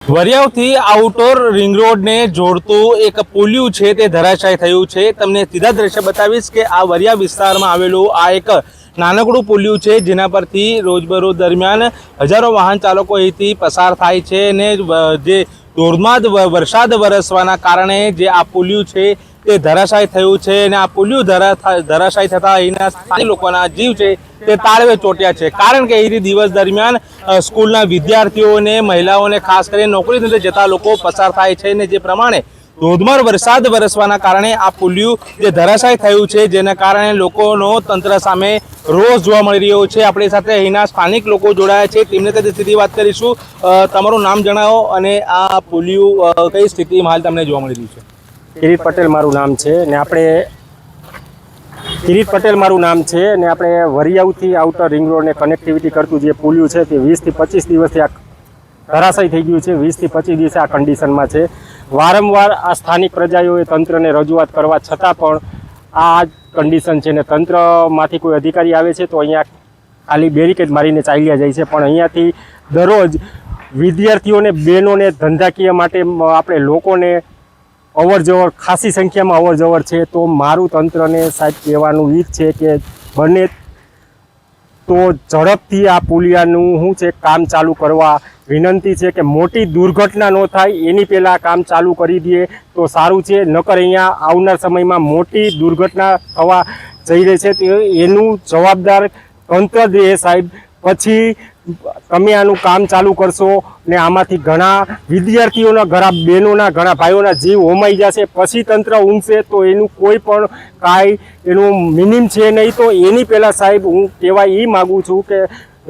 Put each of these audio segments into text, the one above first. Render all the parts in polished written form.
વરિયાવથી outer ring રોડને જોડતું એક પુલિયું છે તે ધરાશાયી થયું છે। તમને સીધા દ્રશ્ય બતાવીશ કે આ વરિયા વિસ્તારમાં આવેલું આ એક નાનકડું પુલિયું છે, જેના પરથી રોજબરોજ દરમિયાન હજારો વાહન ચાલકો અહીંથી પસાર થાય છે અને જે ધોધમાર વરસાદ વરસવાના કારણે જે આ પુલિયું છે તે ધરાશાયી થયું છે અને આ પુલિયું ધરાશાયી થતા અહીંના સ્થાનિક લોકોના જીવ છે તે તાળવે ચોટ્યા છે। કારણ કે અહીં દિવસ દરમિયાન સ્કૂલના વિદ્યાર્થીઓને, મહિલાઓને, ખાસ કરીને નોકરી ધંધે જતા લોકો પસાર થાય છે અને જે પ્રમાણે ધોધમાર વરસાદ વરસવાના કારણે આ પુલિયું જે ધરાશાયી થયું છે, જેના કારણે લોકોનો તંત્ર સામે રોષ જોવા મળી રહ્યો છે। આપણી સાથે અહીંના સ્થાનિક લોકો જોડાયા છે, તેમને સાથે સીધી વાત કરીશું। તમારું નામ જણાવો અને આ પુલિયું કઈ સ્થિતિમાં હાલ તમને જોવા મળી રહ્યું છે? કિરીટ પટેલ મારું નામ છે ને આપણે વરિયાવથી આઉટર રિંગ રોડને કનેક્ટિવિટી કરતું જે પુલિયું છે તે 20 થી 25 દિવસથી આ ધરાશાયી થઈ ગયું છે। 20 થી 25 દિવસે આ કન્ડિશનમાં છે। વારંવાર આ સ્થાનિક પ્રજાઓએ તંત્રને રજૂઆત કરવા છતાં પણ આ કન્ડિશન છે ને તંત્રમાંથી કોઈ અધિકારી આવે છે તો અહીંયા ખાલી બેરિકેડ મારીને ચાલ્યા જાય છે, પણ અહીંયાથી દરરોજ વિદ્યાર્થીઓને, બહેનોને ધંધાકીય માટે આપણે લોકોને અવર જવર ખાસી સંખ્યામાં અવર જવર છે। તો મારું તંત્રને સાહેબ કહેવાનું એ જ છે કે બને તો ઝડપથી આ પુલિયાનું શું છે કામ ચાલુ કરવા વિનંતી છે કે મોટી દુર્ઘટના ન થાય એની પહેલાં કામ ચાલુ કરી દઈએ તો સારું છે। નકર અહીંયા આવનાર સમયમાં મોટી દુર્ઘટના થવા જઈ રહી છે, તો એનું જવાબદાર તંત્ર જ રહે સાહેબ। પછી તમે આનું કામ ચાલુ કરશો ને આમાંથી ઘણા વિદ્યાર્થીઓના, ઘણા બહેનોના, ઘણા ભાઈઓના જીવ હોમાઈ જશે, પછી તંત્ર ઊંઘશે તો એનું કોઈ પણ કાંઈ એનું મિનિમ છે નહીં। તો એની પહેલાં સાહેબ હું કહેવા એ માગું છું કે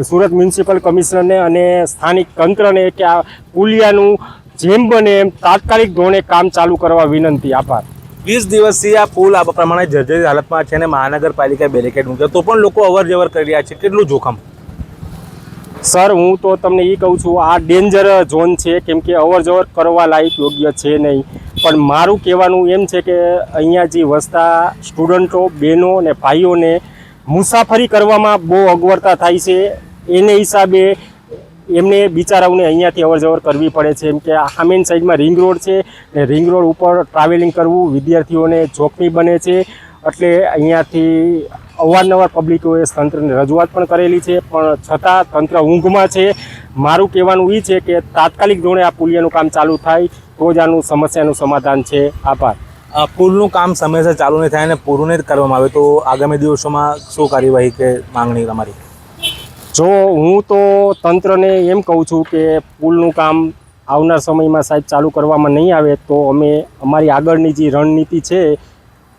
સુરત મ્યુનિસિપલ કમિશનરને અને સ્થાનિક તંત્રને કે આ પુલિયાનું જેમ બને એમ તાત્કાલિક ધોરણે કામ ચાલુ કરવા વિનંતી। આભાર। 20 દિવસથી આ પુલ આ પ્રમાણે જર્જરિત હાલતમાં છે અને મહાનગરપાલિકા બેરિકેડ મૂકે તો પણ લોકો અવર જવર કરી રહ્યા છે, કેટલું જોખમ? સર, હું તો તમને એ કહું છું આ ડેન્જર ઝોન છે, કેમ કે અવર જવર કરવા લાયક યોગ્ય છે નહીં। પણ મારું કહેવાનું એમ છે કે અહીંયા જે વસતા સ્ટુડન્ટો, બહેનો અને ભાઈઓને મુસાફરી કરવામાં બહુ અગવડતા થાય છે, એને હિસાબે એમને બિચારાઓને અહીંયાથી અવર જવર કરવી પડે છે। એમ કે સામેની સાઈડમાં રિંગ રોડ છે ને રિંગ રોડ ઉપર ટ્રાવેલિંગ કરવું વિદ્યાર્થીઓને જોખમી બને છે, એટલે અહીંયાથી અવારનવાર પબ્લિકોએ તંત્રને રજૂઆત પણ કરેલી છે, પણ છતાં તંત્ર ઊંઘમાં છે। મારું કહેવાનું એ છે કે તાત્કાલિક ધોરણે આ પુલિયાનું કામ ચાલુ થાય તો જ આનું સમસ્યાનું સમાધાન છે। આભાર। પુલનું કામ સમયસર ચાલુ નહીં થાય અને પૂરું નહીં કરવામાં આવે તો આગામી દિવસોમાં શું કાર્યવાહી કે માંગણી તમારી? જો હું તો તંત્રને એમ કહું છું કે પુલનું કામ આવનાર સમયમાં સાહેબ ચાલુ કરવામાં નહીં આવે તો અમે અમારી આગળની જે રણનીતિ છે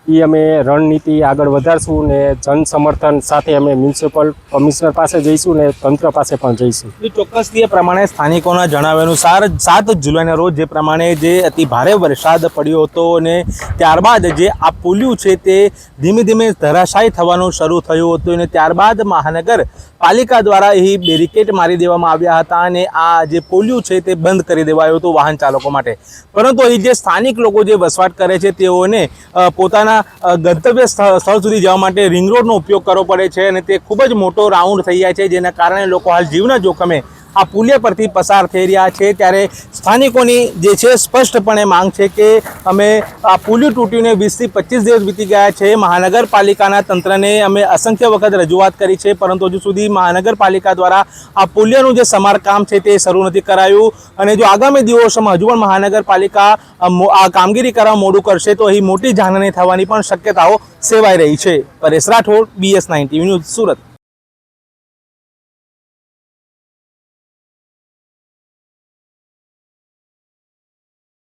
એ અમે રણનીતિ આગળ વધારશું ને જન સમર્થન સાથે અમે મ્યુનિસિપલ કમિશનર પાસે જઈશું ને તંત્ર પાસે પણ જઈશું। ચોક્કસથી એ પ્રમાણે સ્થાનિકોના જણાવ્યા અનુસાર 7 જુલાઈના રોજ જે પ્રમાણે જે અતિ ભારે વરસાદ પડ્યો હતો અને ત્યારબાદ જે આ પુલિયું છે તે ધીમે ધીમે ધરાશાયી થવાનું શરૂ થયું હતું અને ત્યારબાદ મહાનગરપાલિકા દ્વારા એ બેરિકેડ મારી દેવામાં આવ્યા હતા અને આ જે પુલિયું છે તે બંધ કરી દેવાયું હતું વાહન ચાલકો માટે। પરંતુ અહીં જે સ્થાનિક લોકો જે વસવાટ કરે છે તેઓને પોતાના ગંતવ્ય સ્થળ સુધી જવા માટે રિંગ રોડનો ઉપયોગ કરવો પડે છે અને તે ખૂબ જ મોટો રાઉન્ડ થઈ જાય છે, જેના કારણે લોકો હાલ જીવના જોખમે આ પુલિયા પરથી પસાર થઈ રહ્યા છે। ત્યારે સ્થાનિકોની જે છે સ્પષ્ટપણે માંગ છે કે અમે આ પુલિયું તૂટીને 20 થી 25 દિવસ વીતી ગયા છે, મહાનગરપાલિકાના તંત્રને અમે અસંખ્ય વખત રજૂઆત કરી છે, પરંતુ હજુ સુધી મહાનગરપાલિકા દ્વારા આ પુલિયાનું જે સમારકામ છે તે શરૂ નથી કરાયું અને જો આગામી દિવસોમાં હજુ પણ મહાનગરપાલિકા આ કામગીરી કરવા મોડું કરશે તો અહીં મોટી જાનહાની થવાની પણ શક્યતાઓ સેવાઈ રહી છે। Paresh Rathod, BS9 TV news, Surat.